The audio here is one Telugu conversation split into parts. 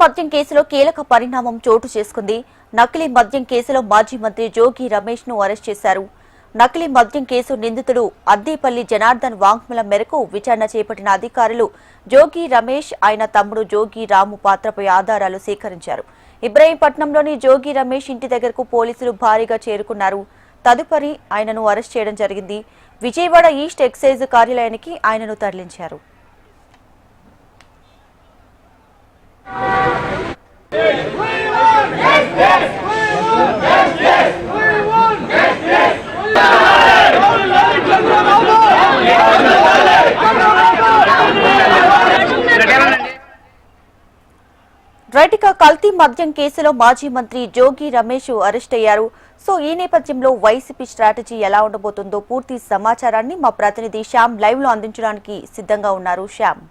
మద్యం కేసులో కీలక పరిణామం చోటు చేసుకుంది. నకిలీ మద్యం కేసులో మాజీ మంత్రి జోగి రమేష్ ను అరెస్ట్ చేశారు. నకిలీ మద్యం కేసు నిందితుడు అద్దేపల్లి జనార్దన్ వాంగ్మూలం మేరకు విచారణ చేపట్టిన అధికారులు జోగి రమేష్, ఆయన తమ్ముడు జోగి రాము పాత్రపై ఆధారాలు సేకరించారు. ఇబ్రహీంపట్నంలోని జోగి రమేష్ ఇంటి దగ్గరకు పోలీసులు భారీగా చేరుకున్నారు. తదుపరి ఆయనను అరెస్ట్ చేయడం జరిగింది. విజయవాడ ఈస్ట్ ఎక్సైజ్ కార్యాలయానికి ఆయనను తరలించారు. రైటిక కల్తీ మద్యం కేసులో మాజీ మంత్రి జోగి రమేష్ అరెస్ట్ అయ్యారు. సో ఈ నేపథ్యంలో వైసీపీ స్ట్రాటజీ ఎలా ఉండబోతుందో పూర్తి సమాచారాన్ని మా ప్రతినిధి శ్యామ్ లైవ్ లో అందించడానికి సిద్ధంగా ఉన్నారు. Shyam,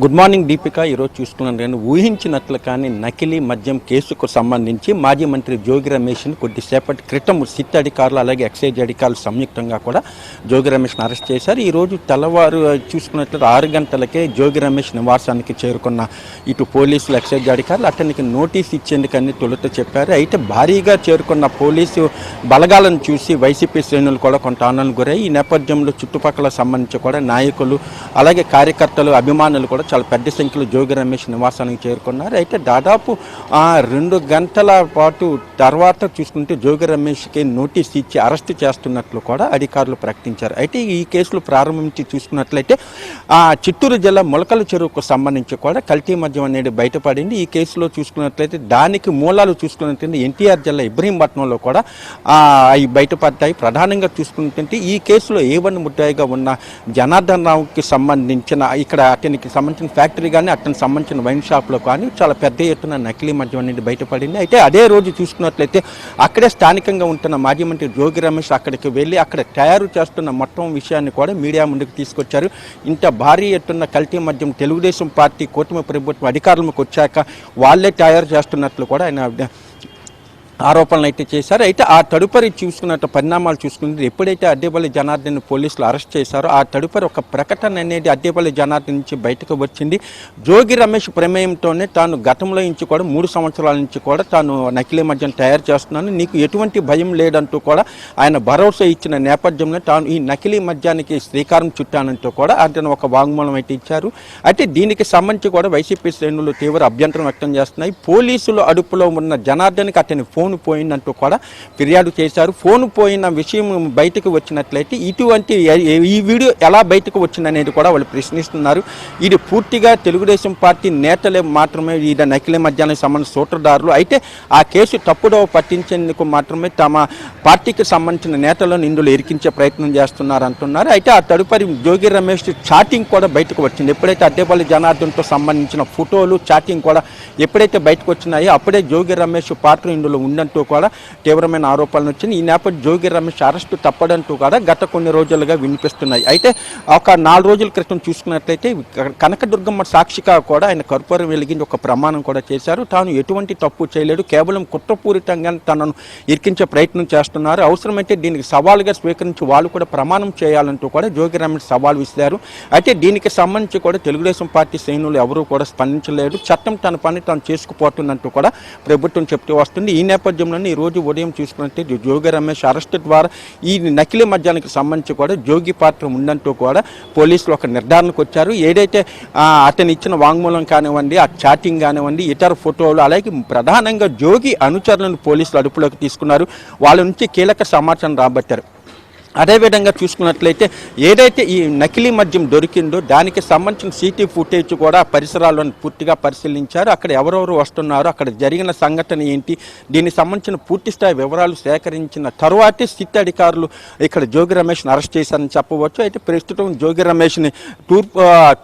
good morning Deepika. ఈరోజు చూసుకున్నాను నేను ఊహించినట్లు కానీ నకిలీ మద్యం కేసుకు సంబంధించి మాజీ మంత్రి జోగి రమేష్ని కొద్దిసేపటి క్రితం సిట్ అధికారులు అలాగే ఎక్సైజ్ అధికారులు సంయుక్తంగా కూడా జోగి రమేష్ని అరెస్ట్ చేశారు. ఈరోజు తెల్లవారు చూసుకున్నట్లయితే 6 గంటలకే జోగి రమేష్ నివాసానికి చేరుకున్న ఇటు పోలీసులు ఎక్సైజ్ అధికారులు అతనికి నోటీస్ ఇచ్చేందుకని తొలుత చెప్పారు. అయితే భారీగా చేరుకున్న పోలీసు బలగాలను చూసి వైసీపీ శ్రేణులు కూడా కొంత ఆందోళన గురై ఈ నేపథ్యంలో చుట్టుపక్కల సంబంధించి కూడా నాయకులు అలాగే కార్యకర్తలు అభిమానులు కూడా చాలా పెద్ద సంఖ్యలో జోగి రమేష్ నివాసానికి చేరుకున్నారు. అయితే దాదాపు 2 గంటల పాటు తర్వాత చూసుకుంటే జోగి రమేష్కి నోటీస్ ఇచ్చి అరెస్ట్ చేస్తున్నట్లు కూడా అధికారులు ప్రకటించారు. అయితే ఈ కేసులు ప్రారంభించి చూసుకున్నట్లయితే చిత్తూరు జిల్లా మొలకల చెరువుకు సంబంధించి కూడా కల్తీ మద్యం అనేది బయటపడింది. ఈ కేసులో చూసుకున్నట్లయితే దానికి మూలాలు చూసుకున్నట్లయితే ఎన్టీఆర్ జిల్లా ఇబ్రహీంపట్నంలో కూడా అవి బయటపడ్డాయి. ప్రధానంగా చూసుకున్నట్లయితే ఈ కేసులో A1 ముద్దాయిగా ఉన్న జనార్దన్ రావుకి సంబంధించిన ఇక్కడ అతనికి సంబంధించిన ఫ్యాక్టరీ కానీ అతనికి సంబంధించిన వైన్ షాప్లో కానీ చాలా పెద్ద ఎత్తున నకిలీ మద్యం అనేది బయటపడింది. అయితే అదే రోజు చూసుకున్నట్లయితే అక్కడే స్థానికంగా ఉంటున్న మాజీ మంత్రి జోగి రమేష్ అక్కడికి వెళ్ళి అక్కడ తయారు చేస్తున్న మొత్తం విషయాన్ని కూడా మీడియా ముందుకు తీసుకొచ్చారు. ఇంత భారీ ఎత్తున కల్తీ మద్యం తెలుగుదేశం పార్టీ కూటమి ప్రభుత్వం అధికారంలోకి వచ్చాక వాళ్ళే తయారు చేస్తున్నట్లు కూడా ఆయన ఆరోపణలు అయితే చేశారు. అయితే ఆ తదుపరి చూసుకున్నట్టు పరిణామాలు చూసుకుంటే ఎప్పుడైతే అద్దేపల్లి జనార్దన్ పోలీసులు అరెస్ట్ చేశారో ఆ తదుపరి ఒక ప్రకటన అనేది అద్దేపల్లి జనార్దన్ నుంచి బయటకు వచ్చింది. జోగి రమేష్ ప్రమేయంతోనే తాను గతంలో నుంచి కూడా 3 సంవత్సరాల నుంచి కూడా తాను నకిలీ మద్యం తయారు చేస్తున్నాను, నీకు ఎటువంటి భయం లేదంటూ కూడా ఆయన భరోసా ఇచ్చిన నేపథ్యంలో తాను ఈ నకిలీ మద్యానికి శ్రీకారం చుట్టానంటూ కూడా అతను ఒక వాంగ్మూలం అయితే ఇచ్చారు. అయితే దీనికి సంబంధించి కూడా వైసీపీ శ్రేణులు తీవ్ర అభ్యంతరం వ్యక్తం చేస్తున్నాయి. పోలీసులు అదుపులో ఉన్న జనార్దన్కి అతని ఫోన్ పోయిందంటూ కూడా ఫిర్యాదు చేశారు. ఫోన్ పోయిన విషయం బయటకు వచ్చినట్లయితే ఇటువంటి ఈ వీడియో ఎలా బయటకు వచ్చిందనేది కూడా వాళ్ళు ప్రశ్నిస్తున్నారు. ఇది పూర్తిగా తెలుగుదేశం పార్టీ నేతలే మాత్రమే ఇది నకిలీ మద్యానికి సంబంధించిన సూత్రధారులు. అయితే ఆ కేసు తప్పుడో పట్టించేందుకు మాత్రమే తమ పార్టీకి సంబంధించిన నేతలను ఇందులో ఇరికించే ప్రయత్నం చేస్తున్నారు అంటున్నారు. అయితే ఆ తదుపరి జోగి రమేష్ చాటింగ్ కూడా బయటకు వచ్చింది. ఎప్పుడైతే అద్దేపల్లి జనార్దన్తో సంబంధించిన ఫోటోలు చాటింగ్ కూడా ఎప్పుడైతే బయటకు వచ్చినాయో అప్పుడే జోగి రమేష్ పాత్ర ఇందులో ఉందంటూ కూడా తీవ్రమైన ఆరోపణలు వచ్చింది. ఈ నేపథ్యం జోగి రమేష్ అరెస్టు తప్పడంటూ కూడా గత కొన్ని రోజులుగా వినిపిస్తున్నాయి. అయితే ఒక 4 రోజుల క్రితం చూసుకున్నట్లయితే కనకదుర్గమ్మ సాక్షిగా కూడా ఆయన కర్పూరం వెలిగించి ఒక ప్రమాణం కూడా చేశారు. తాను ఎటువంటి తప్పు చేయలేడు, కేవలం కుట్రపూరితంగా తనను ఇరికించే ప్రయత్నం చేస్తున్నారు, అవసరమైతే దీనికి సవాలుగా స్వీకరించి వాళ్ళు కూడా ప్రమాణం చేయాలంటూ కూడా జోగి రమేష్ సవాల్ విసిరారు. అయితే దీనికి సంబంధించి కూడా తెలుగుదేశం పార్టీ శ్రేణులు ఎవరూ కూడా స్పందించలేదు. చట్టం తన పని తాను చేసుకుపోతున్నట్టు కూడా ప్రభుత్వం చెప్తూ వస్తుంది. ఈ నేపథ్యంలో ఈ రోజు ఉదయం చూసుకుంటే జోగి రమేష్ అరెస్ట్ ద్వారా ఈ నకిలీ మద్యానికి సంబంధించి కూడా జోగి పాత్ర ఉందంటూ కూడా పోలీసులు ఒక నిర్ధారణకు వచ్చారు. ఏదైతే అతను ఇచ్చిన వాంగ్మూలం కానివ్వండి, ఆ చాటింగ్ కానివ్వండి, ఇతర ఫోటోలు, అలాగే ప్రధానంగా జోగి అనుచరులను పోలీసులు అదుపులోకి తీసుకున్నారు. వాళ్ళ నుంచి కీలక సమాచారం రాబట్టారు. అదేవిధంగా చూసుకున్నట్లయితే ఏదైతే ఈ నకిలీ మద్యం దొరికిందో దానికి సంబంధించిన సీటీ ఫుటేజ్ కూడా పరిసరాలను పూర్తిగా పరిశీలించారు. అక్కడ ఎవరెవరు వస్తున్నారు, అక్కడ జరిగిన సంఘటన ఏంటి, దీనికి సంబంధించిన పూర్తి స్థాయి వివరాలు సేకరించిన తరువాతే సిట్ అధికారులు ఇక్కడ జోగి రమేష్ని అరెస్ట్ చేశారని చెప్పవచ్చు. అయితే ప్రస్తుతం జోగి రమేష్ని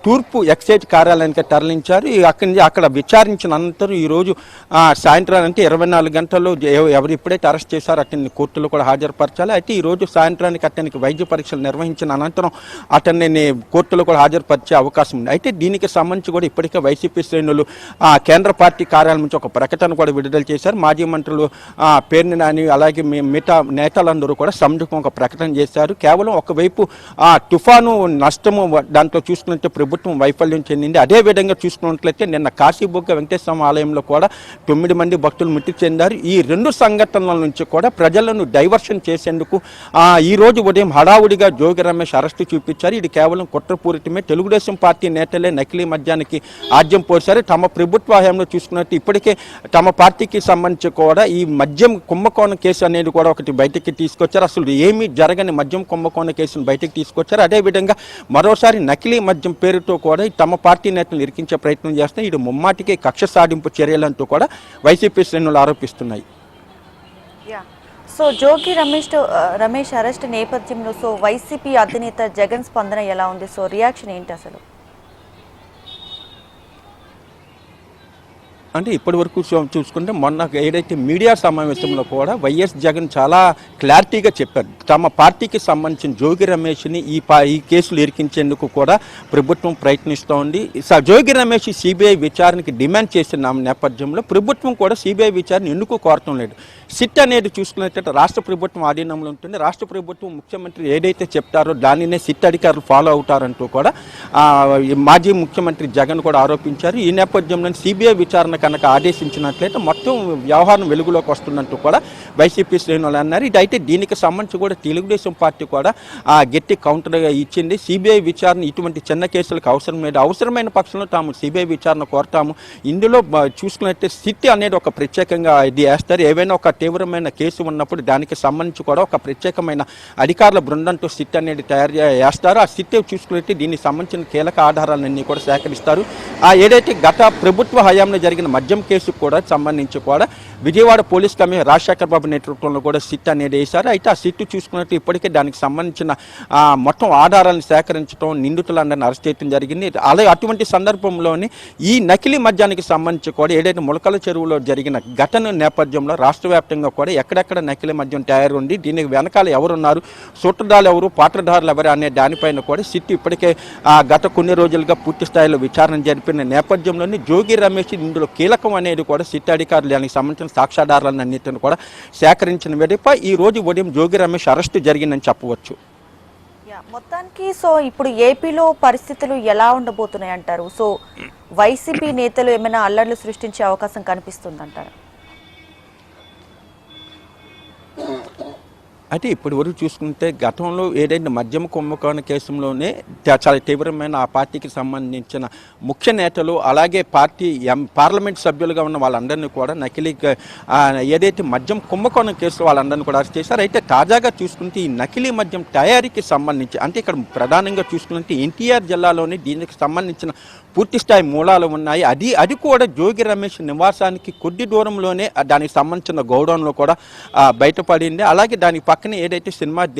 తూర్పు ఎక్సైజ్ కార్యాలయానికి తరలించారు. అక్కడ విచారించిన అనంతరం ఈరోజు సాయంత్రం అంటే 24 గంటల్లో ఎవరు ఎప్పుడైతే అరెస్ట్ చేశారో అతన్ని కోర్టులో కూడా హాజరుపరచాలి. అయితే ఈరోజు సాయంత్రానికి సమయానికి అతనికి వైద్య పరీక్షలు నిర్వహించిన అనంతరం అతన్ని కోర్టులో కూడా హాజరుపరిచే అవకాశం ఉంది. అయితే దీనికి సంబంధించి కూడా ఇప్పటికే వైసీపీ శ్రేణులు కేంద్ర పార్టీ కార్యాలయం నుంచి ఒక ప్రకటన కూడా విడుదల చేశారు. మాజీ మంత్రులు పేర్ని నాని అలాగే మిగతా నేతలందరూ కూడా సంయుక్తంగా ఒక ప్రకటన చేశారు. కేవలం ఒకవైపు తుఫాను నష్టము దాంట్లో చూసుకున్నట్టే ప్రభుత్వం వైఫల్యం చెందింది. అదేవిధంగా చూసుకున్నట్లయితే నిన్న కాశీబుగ్గ వెంకటేశ్వర ఆలయంలో కూడా 9 మంది భక్తులు మృతి చెందారు. ఈ 2 సంఘటనల నుంచి కూడా ప్రజలను డైవర్షన్ చేసేందుకు ఈ రోజు ఉదయం హడావుడిగా జోగి రమేష్ అరెస్టు చూపించారు. ఇది కేవలం కుట్రపూరితమే. తెలుగుదేశం పార్టీ నేతలే నకిలీ మద్యానికి ఆజ్యం పోశారు. తమ ప్రభుత్వ హయాంలో చూసుకున్నట్టు ఇప్పటికే తమ పార్టీకి సంబంధించి కూడా ఈ మద్యం కుంభకోణం కేసు అనేది కూడా ఒకటి బయటికి తీసుకొచ్చారు. అసలు ఏమీ జరగని మద్యం కుంభకోణ కేసును బయటికి తీసుకొచ్చారు. అదేవిధంగా మరోసారి నకిలీ మద్యం పేరుతో కూడా తమ పార్టీ నేతలను ఇరికించే ప్రయత్నం చేస్తే ఇది ముమ్మాటికి కక్ష సాధింపు చర్యలంటూ కూడా వైసీపీ శ్రేణులు ఆరోపిస్తున్నాయి. సో జోగి రమేష్ అరెస్ట్ నేపథ్యంలో సో వైసీపీ అధినేత జగన్ స్పందన ఎలా ఉంది? సో రియాక్షన్ ఏంటి అసలు? అంటే ఇప్పటి వరకు చూసుకుంటే మొన్న ఏదైతే మీడియా సమావేశంలో కూడా వైఎస్ జగన్ చాలా క్లారిటీగా చెప్పారు. తమ పార్టీకి సంబంధించిన జోగి రమేష్ని ఈ కేసులు ఇరికించేందుకు కూడా ప్రభుత్వం ప్రయత్నిస్తూ ఉంది. జోగి రమేష్ సిబిఐ విచారణకి డిమాండ్ చేసిన నేపథ్యంలో ప్రభుత్వం కూడా సిబిఐ విచారణ ఎందుకు కోరటం లేదు. సిట్ అనేది చూసుకున్నట్లయితే రాష్ట్ర ప్రభుత్వం ఆధీనంలో ఉంటుంది. రాష్ట్ర ప్రభుత్వం ముఖ్యమంత్రి ఏదైతే చెప్తారో దానినే సిట్ అధికారులు ఫాలో అవుతారంటూ కూడా మాజీ ముఖ్యమంత్రి జగన్ కూడా ఆరోపించారు. ఈ నేపథ్యంలో సిబిఐ విచారణ కనుక ఆదేశించినట్లయితే మొత్తం వ్యవహారం వెలుగులోకి వస్తుందంటూ కూడా వైసీపీ శ్రేణులు అన్నారు. ఇదైతే దీనికి సంబంధించి కూడా తెలుగుదేశం పార్టీ కూడా గట్టి కౌంటర్గా ఇచ్చింది. సిబిఐ విచారణ ఇటువంటి చిన్న కేసులకు అవసరం లేదు. అవసరమైన పక్షంలో తాము సిబిఐ విచారణ కోరతాము. ఇందులో చూసుకున్నట్టే సిట్ అనేది ఒక ప్రత్యేకంగా ఇది వేస్తారు. ఏవైనా ఒక తీవ్రమైన కేసు ఉన్నప్పుడు దానికి సంబంధించి కూడా ఒక ప్రత్యేకమైన అధికారుల బృందంతో సిట్ అనేది తయారు చేస్తారు. ఆ సిట్ చూసుకున్నట్టు దీనికి సంబంధించిన కీలక ఆధారాలన్నీ కూడా సేకరిస్తారు. ఏదైతే గత ప్రభుత్వ హయాంలో జరిగిన మద్యం కేసు కూడా సంబంధించి కూడా విజయవాడ పోలీస్ కమిషనర్ రాజశేఖర్ బాబు నేతృత్వంలో కూడా సిట్ అనేది వేశారు. అయితే ఆ సిట్ చూసుకున్నట్టు ఇప్పటికే దానికి సంబంధించిన మొత్తం ఆధారాలను సేకరించడం, నిందితులందరినీ అరెస్ట్ చేయడం జరిగింది. అలాగే అటువంటి సందర్భంలోని ఈ నకిలీ మద్యానికి సంబంధించి కూడా ఏదైతే ములకల చెరువులో జరిగిన ఘటన నేపథ్యంలో రాష్ట్ర వ్యాప్తంగా కూడా ఎక్కడెక్కడ నకిలీ మద్యం తయారు ఉంది, దీనికి వెనకాల ఎవరున్నారు, సూత్రధారులు ఎవరు, పాత్రధారులు ఎవరు అనే దానిపైన కూడా సిట్ ఇప్పటికే గత కొన్ని రోజులుగా పూర్తి స్థాయిలో విచారణ జరిపిన నేపథ్యంలోని జోగి రమేష్ ఇందులో కీలకం అనేది కూడా సిట్ అధికారులు దానికి సంబంధించిన సాక్ష్యాధారాలన్నింటిని కూడా సేకరించిన వెడిపై ఈ రోజు ఉదయం జోగి రమేష్ అరెస్టు జరిగిందని చెప్పవచ్చు. మొత్తానికి సో ఇప్పుడు ఏపీలో పరిస్థితులు ఎలా ఉండబోతున్నాయి అంటారు? సో వైసీపీ నేతలు ఏమైనా అల్లర్లు సృష్టించే అవకాశం కనిపిస్తుందంటారు? అయితే ఇప్పటి వరకు చూసుకుంటే గతంలో ఏదైతే మద్యం కుంభకోణ కేసులోనే చాలా తీవ్రమైన ఆ పార్టీకి సంబంధించిన ముఖ్య నేతలు అలాగే పార్లమెంట్ సభ్యులుగా ఉన్న వాళ్ళందరినీ కూడా నకిలీ ఏదైతే మద్యం కుంభకోణం కేసులో వాళ్ళందరినీ కూడా అరెస్ట్ చేశారు. అయితే తాజాగా చూసుకుంటే ఈ నకిలీ మద్యం తయారీకి సంబంధించి అంటే ఇక్కడ ప్రధానంగా చూసుకుంటే ఎన్టీఆర్ జిల్లాలోని దీనికి సంబంధించిన పూర్తి స్థాయి మూలాలు ఉన్నాయి. అది కూడా జోగి రమేష్ నివాసానికి కొద్ది దూరంలోనే దానికి సంబంధించిన గోడౌన్లో కూడా బయటపడింది. అలాగే దానికి పక్కనే ఏదైతే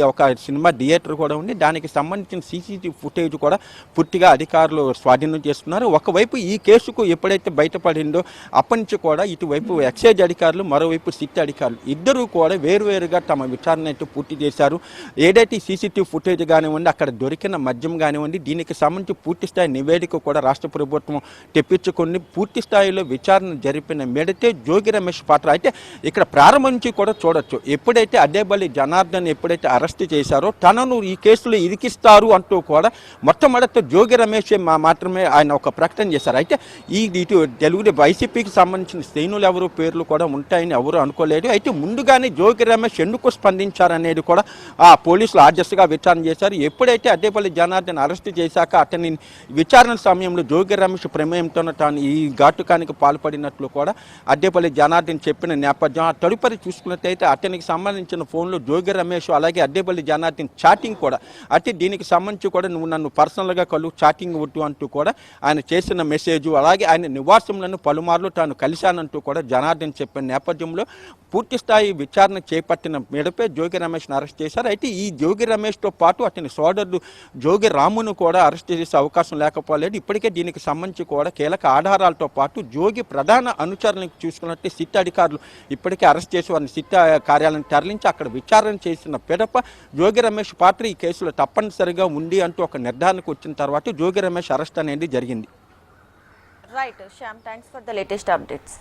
ఒక సినిమా థియేటర్ కూడా ఉంది, దానికి సంబంధించిన సీసీటీవీ ఫుటేజ్ కూడా పూర్తిగా అధికారులు స్వాధీనం చేస్తున్నారు. ఒకవైపు ఈ కేసుకు ఎప్పుడైతే బయటపడిందో అప్పటి నుంచి కూడా ఇటువైపు ఎక్సైజ్ అధికారులు, మరోవైపు సిట్ అధికారులు ఇద్దరూ కూడా వేరువేరుగా తమ విచారణ అయితే పూర్తి చేశారు. ఏదైతే సీసీటీవీ ఫుటేజ్ కానివ్వండి, అక్కడ దొరికిన మద్యం కానివ్వండి, దీనికి సంబంధించి పూర్తి స్థాయి నివేదిక కూడా రాష్ట్ర ప్రభుత్వం తెప్పించుకుని పూర్తి స్థాయిలో విచారణ జరిపిన మేడతే జోగి రమేష్ పాత్ర. అయితే ఇక్కడ ప్రారంభం నుంచి కూడా చూడొచ్చు, ఎప్పుడైతే అదేబల్లి జనార్దన్ ఎప్పుడైతే అరెస్ట్ చేశారో తనను ఈ కేసులో ఇరికిస్తారు అంటూ కూడా మొట్టమొదట జోగి రమేష్ మాత్రమే ఆయన ఒక ప్రకటన చేశారు. అయితే ఇటు తెలుగు వైసీపీకి సంబంధించిన శ్రేణులు ఎవరు పేర్లు కూడా ఉంటాయని ఎవరు అనుకోలేదు. అయితే ముందుగానే జోగి రమేష్ ఎందుకు స్పందించారనేది కూడా పోలీసులు ఆర్జస్గా విచారణ చేశారు. ఎప్పుడైతే అదేపల్లి జనార్దన్ అరెస్ట్ చేశాక అతని విచారణ సమయంలో జోగి రమేష్ ప్రమేయంతో తాను ఈ ఘాతుకానికి పాల్పడినట్లు కూడా అద్దేపల్లి జనార్దన్ చెప్పిన నేపథ్యం. తదుపరి చూసుకున్నట్లయితే అతనికి సంబంధించిన ఫోన్లో జోగి రమేష్ అలాగే అద్దేపల్లి జనార్దన్ చాటింగ్ కూడా అయితే దీనికి సంబంధించి కూడా నువ్వు నన్ను పర్సనల్గా చాటింగ్ వద్దు అంటూ కూడా ఆయన చేసిన మెసేజ్, అలాగే ఆయన నివాసంలో పలుమార్లు తాను కలిశానంటూ కూడా జనార్దన్ చెప్పిన నేపథ్యంలో పూర్తి స్థాయి విచారణ చేపట్టిన మేడపై జోగి రమేష్ను అరెస్ట్ చేశారు. అయితే ఈ జోగి రమేష్తో పాటు అతని సోదరుడు జోగి రామును కూడా అరెస్ట్ చేసే అవకాశం లేకపోలేదు. ఇప్పటికే దీనికి సంబంధించి కూడా కీలక ఆధారాలతో పాటు జోగి ప్రధాన అనుచరులను చూసుకున్నట్టే సిట్ అధికారులు ఇప్పటికే అరెస్ట్ చేసి వారిని సిట్ కార్యాలయం తరలించి అక్కడ విచారణ విచారణ చేసిన పిదప జోగి రమేష్ పాత్ర ఈ కేసులో తప్పనిసరిగా ఉంది అంటూ ఒక నిర్ధారణకు వచ్చిన తర్వాత జోగి రమేష్ అరెస్ట్ అనేది జరిగింది. Right Shyam, thanks for the latest updates.